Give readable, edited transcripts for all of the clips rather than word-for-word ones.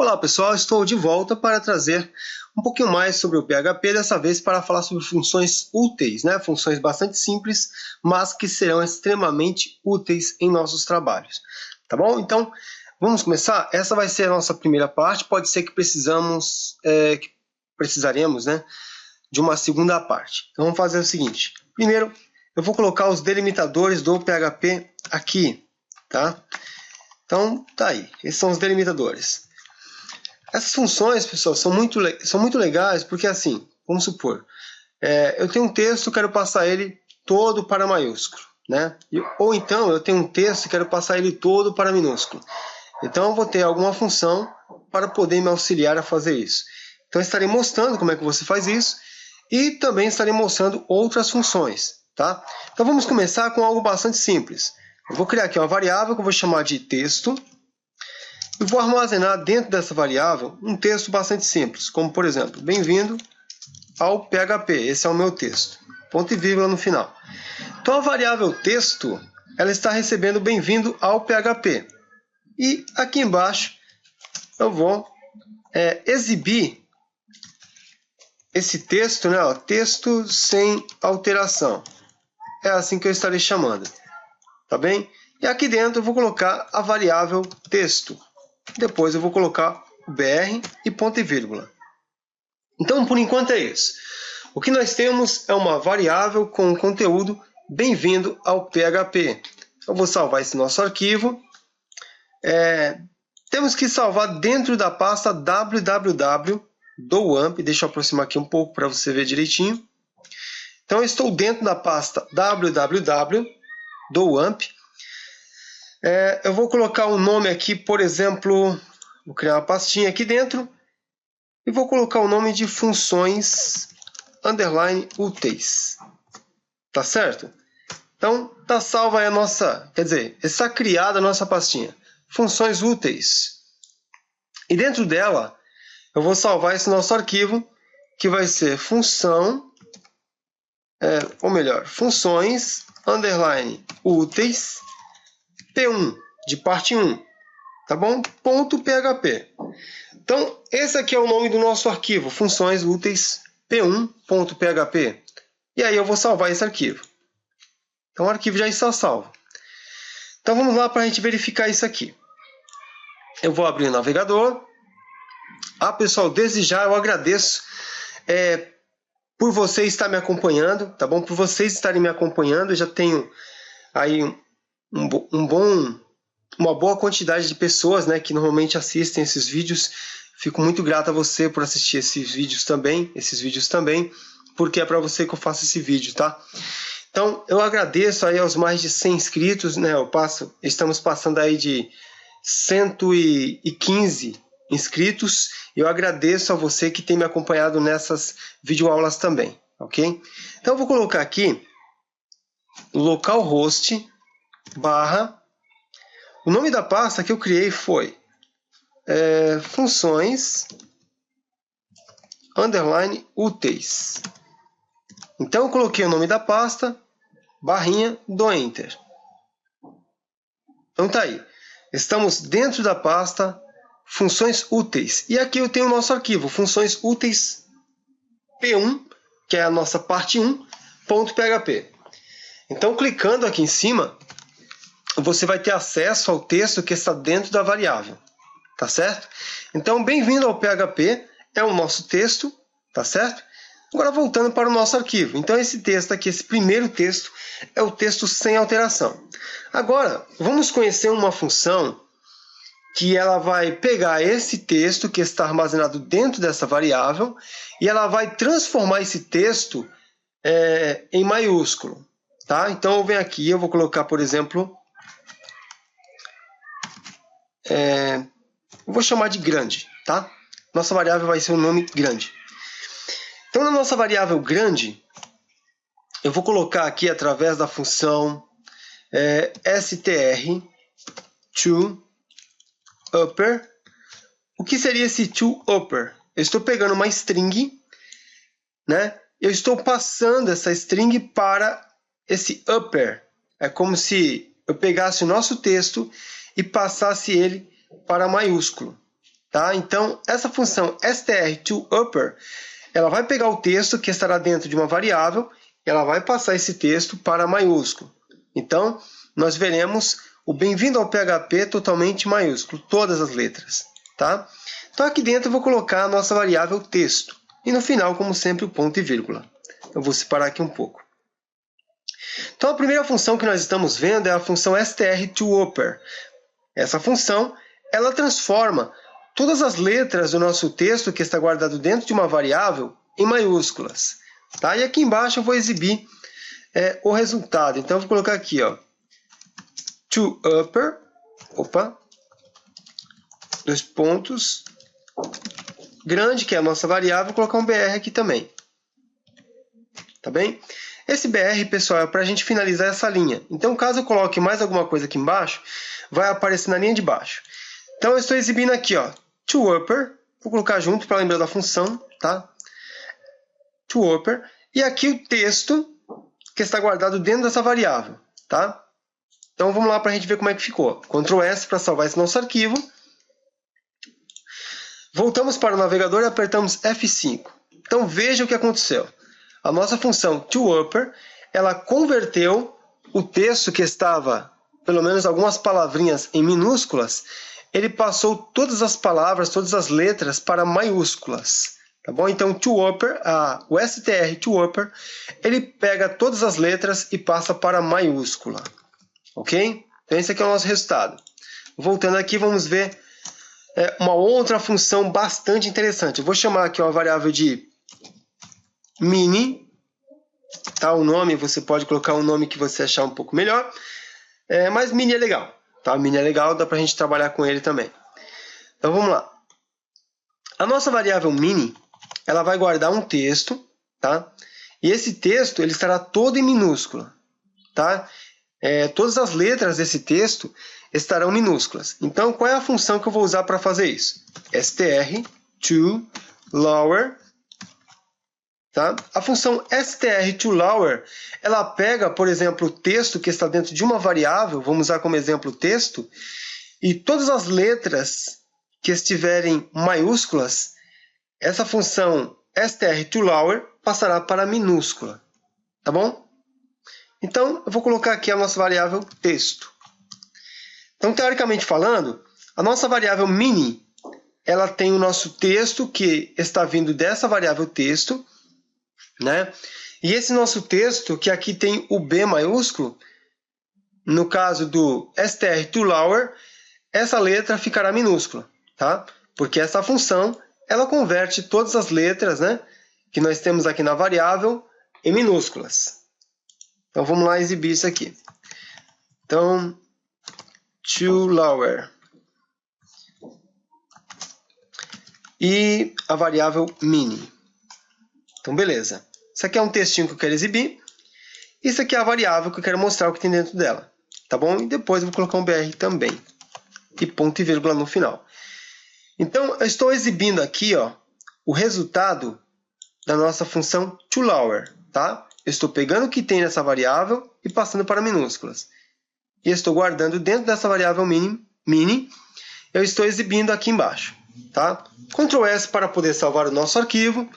Olá pessoal, estou de volta para trazer um pouquinho mais sobre o PHP, dessa vez para falar sobre funções úteis, né? Funções bastante simples, mas que serão extremamente úteis em nossos trabalhos. Tá bom? Então, vamos começar? Essa vai ser a nossa primeira parte, pode ser que precisaremos, né, de uma segunda parte. Então vamos fazer o seguinte, primeiro eu vou colocar os delimitadores do PHP aqui, tá? Então, tá aí, esses são os delimitadores. Essas funções, pessoal, são muito legais porque, assim, vamos supor, eu tenho um texto, quero passar ele todo para maiúsculo, né? Ou então eu tenho um texto e quero passar ele todo para minúsculo. Então eu vou ter alguma função para poder me auxiliar a fazer isso. Então eu estarei mostrando como é que você faz isso e também estarei mostrando outras funções, tá? Então vamos começar com algo bastante simples. Eu vou criar aqui uma variável que eu vou chamar de texto. E vou armazenar dentro dessa variável um texto bastante simples, como por exemplo, bem-vindo ao PHP, esse é o meu texto, ponto e vírgula no final. Então a variável texto, ela está recebendo bem-vindo ao PHP. E aqui embaixo eu vou exibir esse texto, né, ó, texto sem alteração. É assim que eu estarei chamando, tá bem? E aqui dentro eu vou colocar a variável texto. Depois eu vou colocar o br e ponto e vírgula. Então, por enquanto é isso. O que nós temos é uma variável com o conteúdo bem-vindo ao PHP. Eu vou salvar esse nosso arquivo. Temos que salvar dentro da pasta www do WAMP. Deixa eu aproximar aqui um pouco para você ver direitinho. Então, eu estou dentro da pasta www do WAMP. Eu vou colocar um nome aqui, por exemplo, vou criar uma pastinha aqui dentro e vou colocar o nome de funções underline úteis. Tá certo? Então, tá salva aí a nossa, quer dizer, está criada a nossa pastinha, funções úteis. E dentro dela, eu vou salvar esse nosso arquivo, que vai ser função, funções underline úteis, P1, de parte 1, tá bom? Ponto .php. Então, esse aqui é o nome do nosso arquivo, funções úteis p1.php. E aí eu vou salvar esse arquivo. Então, o arquivo já está salvo. Então, vamos lá para a gente verificar isso aqui. Eu vou abrir o navegador. Pessoal, desde já eu agradeço por você estar me acompanhando, tá bom? Por vocês estarem me acompanhando, eu já tenho aí uma boa quantidade de pessoas, né, que normalmente assistem esses vídeos. Fico muito grato a você por assistir esses vídeos também, porque é para você que eu faço esse vídeo, tá? Então, eu agradeço aí aos mais de 100 inscritos, né? Estamos passando aí de 115 inscritos. Eu agradeço a você que tem me acompanhado nessas videoaulas também, ok? Então, eu vou colocar aqui localhost / o nome da pasta que eu criei foi funções underline úteis. Então eu coloquei o nome da pasta, barrinha, dou Enter. Então tá aí. Estamos dentro da pasta funções úteis. E aqui eu tenho o nosso arquivo, funções úteis P1, que é a nossa parte 1, .php. Então clicando aqui em cima, você vai ter acesso ao texto que está dentro da variável, tá certo? Então, bem-vindo ao PHP, é o nosso texto, tá certo? Agora, voltando para o nosso arquivo. Então, esse texto aqui, esse primeiro texto, é o texto sem alteração. Agora, vamos conhecer uma função que ela vai pegar esse texto que está armazenado dentro dessa variável e ela vai transformar esse texto em maiúsculo, tá? Então, eu venho aqui, eu vou colocar, por exemplo, eu vou chamar de grande, tá? Nossa variável vai ser o nome grande. Então, na nossa variável grande, eu vou colocar aqui através da função str toUpper. O que seria esse toUpper? Eu estou pegando uma string, né? Eu estou passando essa string para esse upper. É como se eu pegasse o nosso texto e passasse ele para maiúsculo, tá? Então, essa função str_to_upper, ela vai pegar o texto que estará dentro de uma variável e ela vai passar esse texto para maiúsculo. Então, nós veremos o bem-vindo ao PHP totalmente maiúsculo, todas as letras, tá? Então, aqui dentro eu vou colocar a nossa variável texto. E no final, como sempre, o ponto e vírgula. Eu vou separar aqui um pouco. Então, a primeira função que nós estamos vendo é a função str_to_upper. Essa função, ela transforma todas as letras do nosso texto que está guardado dentro de uma variável em maiúsculas. Tá? E aqui embaixo eu vou exibir o resultado. Então, eu vou colocar aqui, ó, to_upper, dois pontos, grande, que é a nossa variável, vou colocar um BR aqui também. Tá bem? Esse BR, pessoal, é para a gente finalizar essa linha. Então, caso eu coloque mais alguma coisa aqui embaixo, vai aparecer na linha de baixo. Então, eu estou exibindo aqui, ó, to_upper, vou colocar junto para lembrar da função, tá? To_upper, e aqui o texto que está guardado dentro dessa variável, tá? Então, vamos lá para a gente ver como é que ficou. Ctrl S para salvar esse nosso arquivo. Voltamos para o navegador e apertamos F5. Então, veja o que aconteceu. A nossa função to_upper, ela converteu o texto que estava, pelo menos algumas palavrinhas em minúsculas, ele passou todas as palavras, todas as letras para maiúsculas. Tá bom? Então, to_upper, o str_to_upper, ele pega todas as letras e passa para maiúscula. Ok? Então, esse aqui é o nosso resultado. Voltando aqui, vamos ver uma outra função bastante interessante. Eu vou chamar aqui uma variável de mini, tá? O nome, você pode colocar um nome que você achar um pouco melhor, mas mini é legal, tá? Mini é legal, dá pra gente trabalhar com ele também. Então vamos lá. A nossa variável mini, ela vai guardar um texto, tá? E esse texto, ele estará todo em minúscula, tá? Todas as letras desse texto estarão minúsculas. Então, qual é a função que eu vou usar para fazer isso? str_to_lower. Tá? A função str_to_lower, ela pega, por exemplo, o texto que está dentro de uma variável, vamos usar como exemplo o texto, e todas as letras que estiverem maiúsculas, essa função str_to_lower passará para minúscula. Tá bom? Então, eu vou colocar aqui a nossa variável texto. Então, teoricamente falando, a nossa variável mini, ela tem o nosso texto que está vindo dessa variável texto, né? E esse nosso texto, que aqui tem o B maiúsculo, no caso do str_to_lower, essa letra ficará minúscula, tá? Porque essa função, ela converte todas as letras, né, que nós temos aqui na variável em minúsculas. Então, vamos lá exibir isso aqui. Então, to_lower. E a variável mini. Então, beleza. Isso aqui é um textinho que eu quero exibir. Isso aqui é a variável que eu quero mostrar o que tem dentro dela. Tá bom? E depois eu vou colocar um BR também. E ponto e vírgula no final. Então, eu estou exibindo aqui, ó, o resultado da nossa função to_lower. Tá? Eu estou pegando o que tem nessa variável e passando para minúsculas. E estou guardando dentro dessa variável mini. Eu estou exibindo aqui embaixo. Tá? Ctrl S para poder salvar o nosso arquivo.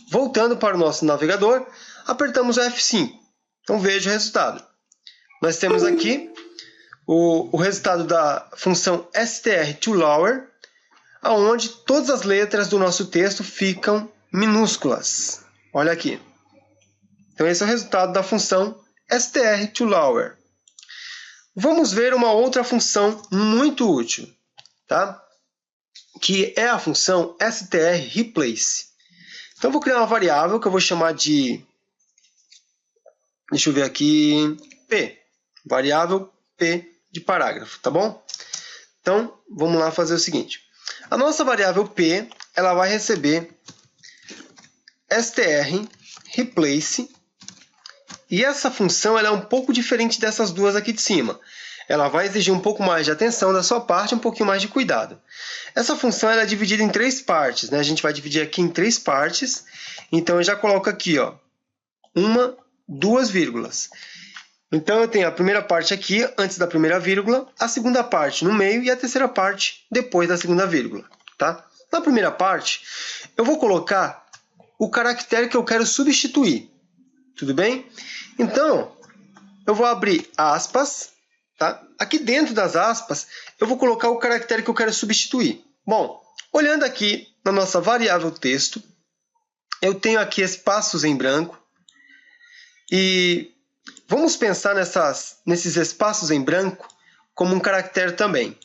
Voltando para o nosso navegador, apertamos o F5. Então, veja o resultado. Nós temos aqui o resultado da função str_to_lower, onde todas as letras do nosso texto ficam minúsculas. Olha aqui. Então, esse é o resultado da função str_to_lower. Vamos ver uma outra função muito útil, tá? Que é a função str_replace. Então, eu vou criar uma variável que eu vou chamar de... Deixa eu ver aqui... P. Variável P de parágrafo, tá bom? Então, vamos lá fazer o seguinte. A nossa variável P, ela vai receber str_replace. E essa função ela é um pouco diferente dessas duas aqui de cima. Ela vai exigir um pouco mais de atenção da sua parte, um pouquinho mais de cuidado. Essa função ela é dividida em 3 partes, né? A gente vai dividir aqui em 3 partes. Então, eu já coloco aqui, ó, 1, 2 vírgulas. Então, eu tenho a primeira parte aqui, antes da primeira vírgula, a segunda parte no meio e a terceira parte depois da segunda vírgula. tá? Na primeira parte, eu vou colocar o caractere que eu quero substituir. Tudo bem? Então, eu vou abrir aspas, tá? Aqui dentro das aspas, eu vou colocar o caractere que eu quero substituir. Bom, olhando aqui na nossa variável texto, eu tenho aqui espaços em branco. E vamos pensar nesses espaços em branco como um caractere também.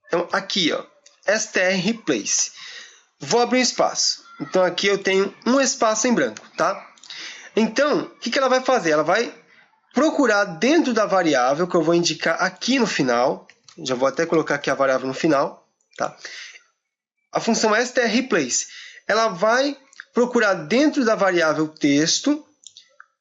Então, aqui, ó, str replace. Vou abrir um espaço. Então, aqui eu tenho um espaço em branco, tá? Então, o que ela vai fazer? Ela vai procurar dentro da variável que eu vou indicar aqui no final. Já vou até colocar aqui a variável no final, tá? A função str replace. Ela vai procurar dentro da variável texto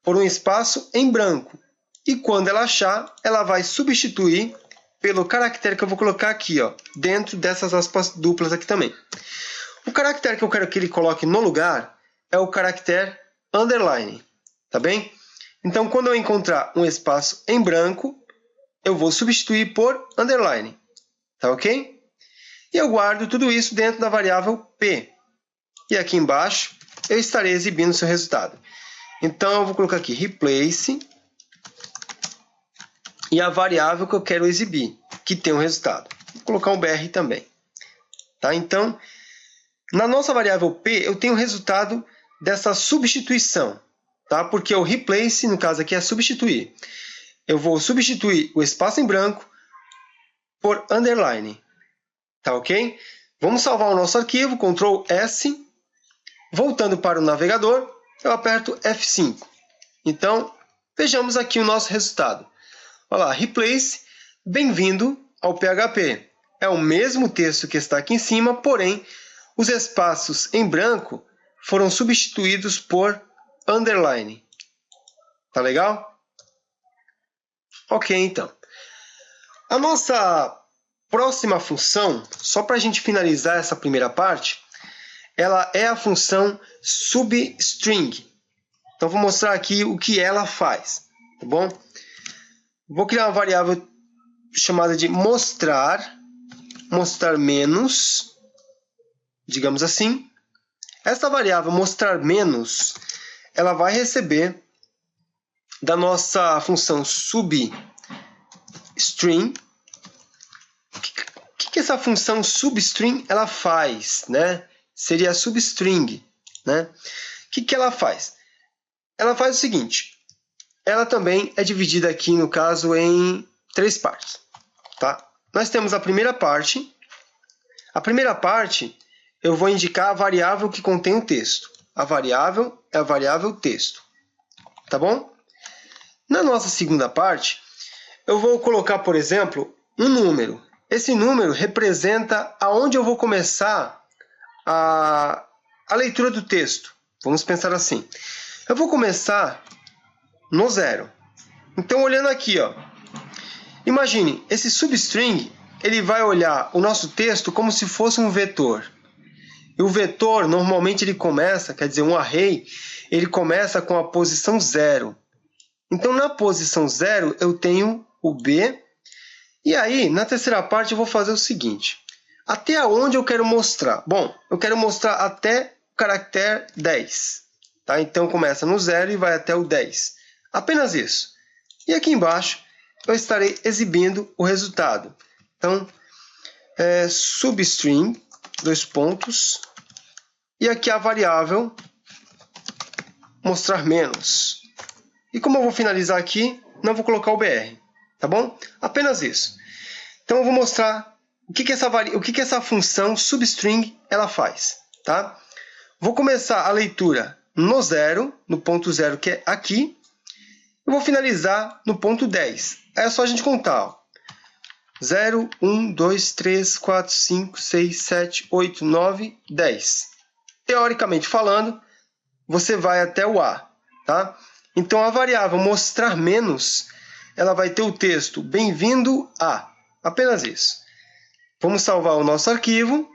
por um espaço em branco. E quando ela achar, ela vai substituir pelo caractere que eu vou colocar aqui, ó, dentro dessas aspas duplas aqui também. O caractere que eu quero que ele coloque no lugar é o caractere underline, tá bem? Então, quando eu encontrar um espaço em branco, eu vou substituir por underline, tá ok? E eu guardo tudo isso dentro da variável p. E aqui embaixo, eu estarei exibindo o seu resultado. Então, eu vou colocar aqui replace e a variável que eu quero exibir, que tem um resultado. Vou colocar um br também. Tá? Então, na nossa variável p, eu tenho o resultado dessa substituição. Tá? Porque o replace, no caso aqui, é substituir. Eu vou substituir o espaço em branco por underline. Tá ok? Vamos salvar o nosso arquivo, Ctrl S. Voltando para o navegador, eu aperto F5. Então, vejamos aqui o nosso resultado. Olha lá, replace, bem-vindo ao PHP. É o mesmo texto que está aqui em cima, porém, os espaços em branco foram substituídos por underline. Tá legal? Ok, então. A nossa próxima função, só para a gente finalizar essa primeira parte, ela é a função substring. Então, vou mostrar aqui o que ela faz, tá bom? Vou criar uma variável chamada de mostrar menos, digamos assim. Essa variável mostrar menos, ela vai receber da nossa função substring. O que essa função substring ela faz, né? Seria a substring, né? O que ela faz? Ela faz o seguinte, ela também é dividida aqui, no caso, em 3 partes. Tá? Nós temos a primeira parte. A primeira parte, eu vou indicar a variável que contém o texto. A variável é a variável texto. Tá bom? Na nossa segunda parte, eu vou colocar, por exemplo, um número. Esse número representa aonde eu vou começar a leitura do texto. Vamos pensar assim. Eu vou começar no 0. Então, olhando aqui, ó, imagine, esse substring ele vai olhar o nosso texto como se fosse um vetor. E o vetor, normalmente, ele começa, quer dizer, um array, ele começa com a posição 0. Então, na posição 0, eu tenho o B. E aí, na terceira parte, eu vou fazer o seguinte. Até onde eu quero mostrar? Bom, eu quero mostrar até o caractere 10. Tá? Então, começa no 0 e vai até o 10. Apenas isso. E aqui embaixo, eu estarei exibindo o resultado. Então, substring, 2 pontos. E aqui a variável mostrar menos. E como eu vou finalizar aqui, não vou colocar o BR. Tá bom? Apenas isso. Então, eu vou mostrar o que essa função substring ela faz. Tá? Vou começar a leitura no 0, no ponto 0, que é aqui. Eu vou finalizar no ponto 10. É só a gente contar. Ó. 0, 1, 2, 3, 4, 5, 6, 7, 8, 9, 10. Teoricamente falando, você vai até o A. Tá? Então, a variável mostrar menos, ela vai ter o texto bem-vindo a. Apenas isso. Vamos salvar o nosso arquivo.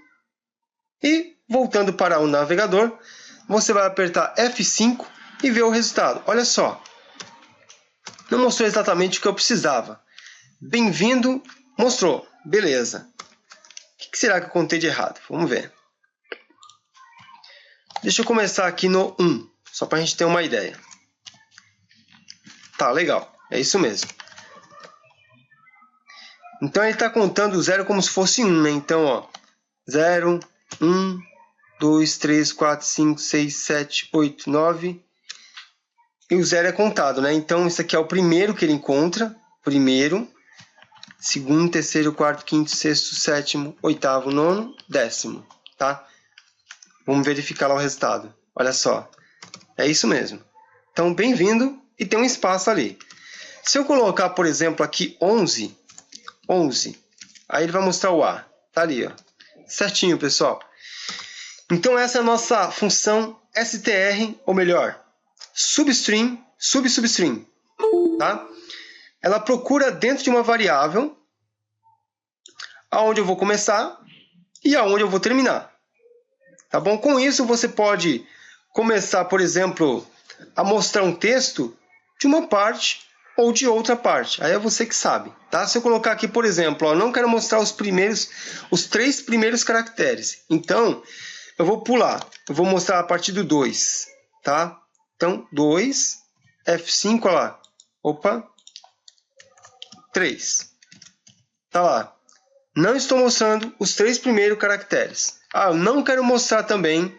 E, voltando para o navegador, você vai apertar F5 e ver o resultado. Olha só. Não mostrou exatamente o que eu precisava. Bem-vindo, mostrou. Beleza. O que será que eu contei de errado? Vamos ver. Deixa eu começar aqui no 1, só para a gente ter uma ideia. Tá, legal. É isso mesmo. Então ele está contando o 0 como se fosse 1, né? Então, ó, 0, 1, 2, 3, 4, 5, 6, 7, 8, 9. E o 0 é contado, né? Então, isso aqui é o primeiro que ele encontra. Primeiro, segundo, terceiro, quarto, quinto, sexto, sétimo, oitavo, nono, décimo, tá? Vamos verificar lá o resultado. Olha só. É isso mesmo. Então, bem-vindo e tem um espaço ali. Se eu colocar, por exemplo, aqui 11, aí ele vai mostrar o A. Tá ali, ó. Certinho, pessoal. Então, essa é a nossa função str, ou melhor, substring, substring, tá? Ela procura dentro de uma variável aonde eu vou começar e aonde eu vou terminar. Tá bom? Com isso, você pode começar, por exemplo, a mostrar um texto de uma parte ou de outra parte. Aí é você que sabe, tá? Se eu colocar aqui, por exemplo, ó, não quero mostrar os 3 primeiros caracteres. Então, eu vou pular. Eu vou mostrar a partir do 2, tá? Então, 2, F5, olha lá. Opa. 3. Tá lá. Não estou mostrando os 3 primeiros caracteres. Ah, eu não quero mostrar também,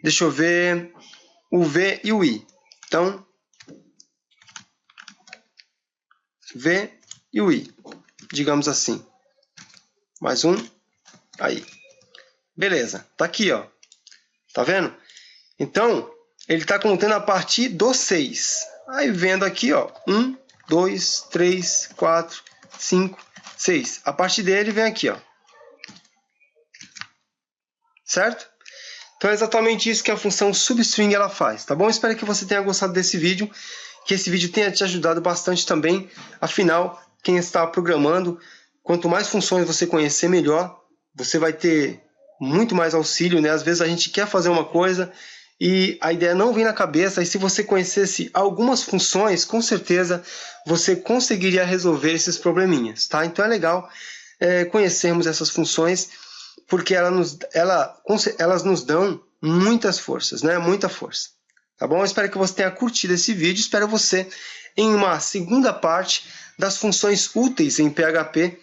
deixa eu ver, o V e o I. Então, V e o I, digamos assim. Mais um, aí. Beleza, tá aqui, ó. Tá vendo? Então, ele está contando a partir do 6. Aí, vendo aqui, ó, 1, 2, 3, 4, 5, 6. A partir dele vem aqui, ó. Certo? Então é exatamente isso que a função substring ela faz, tá bom? Espero que você tenha gostado desse vídeo, que esse vídeo tenha te ajudado bastante também. Afinal, quem está programando, quanto mais funções você conhecer, melhor. Você vai ter muito mais auxílio, né? Às vezes a gente quer fazer uma coisa e a ideia não vem na cabeça, e se você conhecesse algumas funções, com certeza você conseguiria resolver esses probleminhas, tá? Então é legal conhecermos essas funções, porque elas nos dão muitas forças, né? Muita força. Tá bom? Eu espero que você tenha curtido esse vídeo. Espero você em uma segunda parte das funções úteis em PHP,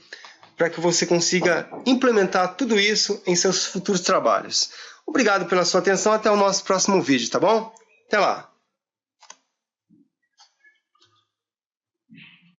para que você consiga implementar tudo isso em seus futuros trabalhos. Obrigado pela sua atenção. Até o nosso próximo vídeo, tá bom? Até lá!